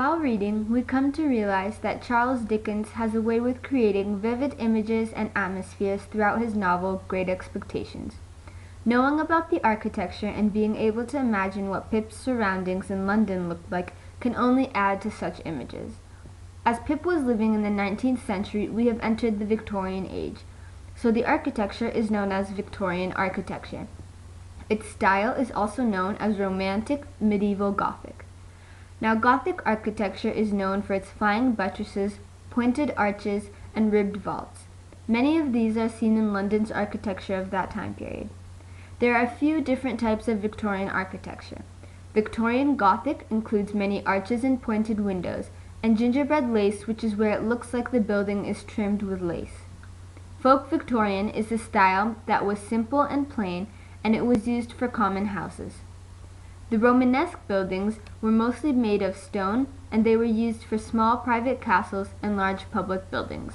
While reading, we come to realize that Charles Dickens has a way with creating vivid images and atmospheres throughout his novel Great Expectations. Knowing about the architecture and being able to imagine what Pip's surroundings in London looked like can only add to such images. As Pip was living in the 19th century, we have entered the Victorian age, so the architecture is known as Victorian architecture. Its style is also known as Romantic Medieval Gothic. Now, Gothic architecture is known for its flying buttresses, pointed arches, and ribbed vaults. Many of these are seen in London's architecture of that time period. There are a few different types of Victorian architecture. Victorian Gothic includes many arches and pointed windows, and gingerbread lace, which is where it looks like the building is trimmed with lace. Folk Victorian is a style that was simple and plain, and it was used for common houses. The Romanesque buildings were mostly made of stone, and they were used for small private castles and large public buildings.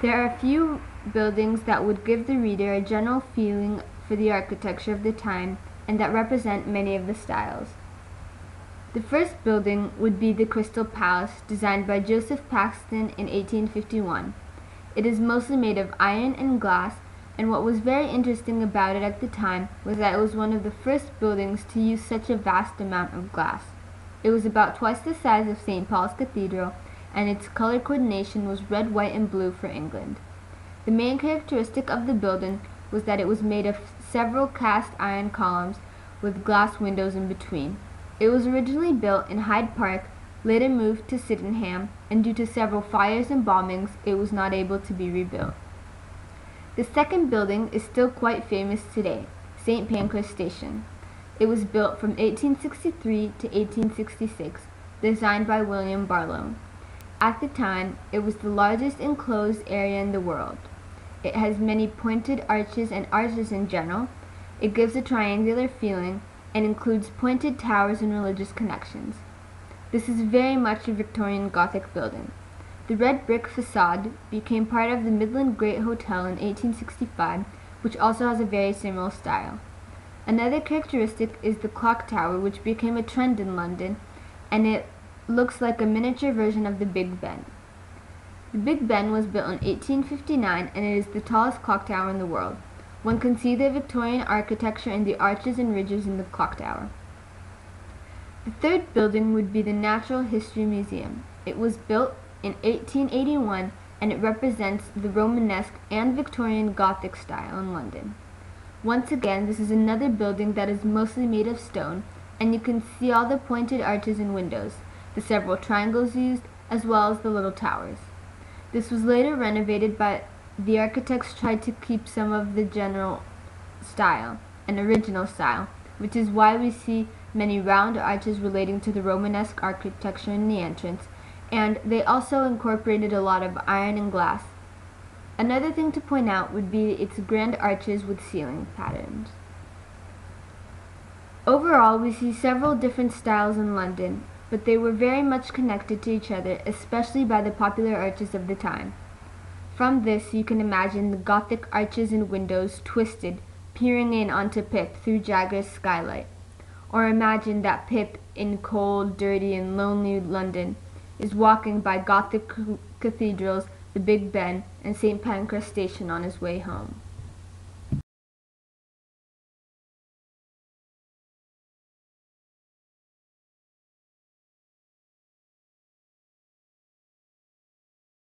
There are a few buildings that would give the reader a general feeling for the architecture of the time and that represent many of the styles. The first building would be the Crystal Palace, designed by Joseph Paxton in 1851. It is mostly made of iron and glass, and what was very interesting about it at the time was that it was one of the first buildings to use such a vast amount of glass. It was about twice the size of St. Paul's Cathedral, and its color coordination was red, white, and blue for England. The main characteristic of the building was that it was made of several cast iron columns with glass windows in between. It was originally built in Hyde Park, later moved to Sydenham, and due to several fires and bombings, it was not able to be rebuilt. The second building is still quite famous today, St. Pancras Station. It was built from 1863 to 1866, designed by William Barlow. At the time, it was the largest enclosed area in the world. It has many pointed arches and arches in general. It gives a triangular feeling and includes pointed towers and religious connections. This is very much a Victorian Gothic building. The red brick facade became part of the Midland Great Hotel in 1865, which also has a very similar style. Another characteristic is the clock tower, which became a trend in London, and it looks like a miniature version of the Big Ben. The Big Ben was built in 1859, and it is the tallest clock tower in the world. One can see the Victorian architecture in the arches and ridges in the clock tower. The third building would be the Natural History Museum. It was built in 1881, and it represents the Romanesque and Victorian Gothic style in London. Once again, this is another building that is mostly made of stone, and you can see all the pointed arches and windows, the several triangles used, as well as the little towers. This was later renovated, but the architects tried to keep some of the general style, an original style, which is why we see many round arches relating to the Romanesque architecture in the entrance, and they also incorporated a lot of iron and glass. Another thing to point out would be its grand arches with ceiling patterns. Overall, we see several different styles in London, but they were very much connected to each other, especially by the popular arches of the time. From this, you can imagine the Gothic arches and windows twisted, peering in onto Pip through Jagger's skylight. Or imagine that Pip, in cold, dirty, and lonely London, is walking by Gothic cathedrals, the Big Ben, and St. Pancras Station on his way home.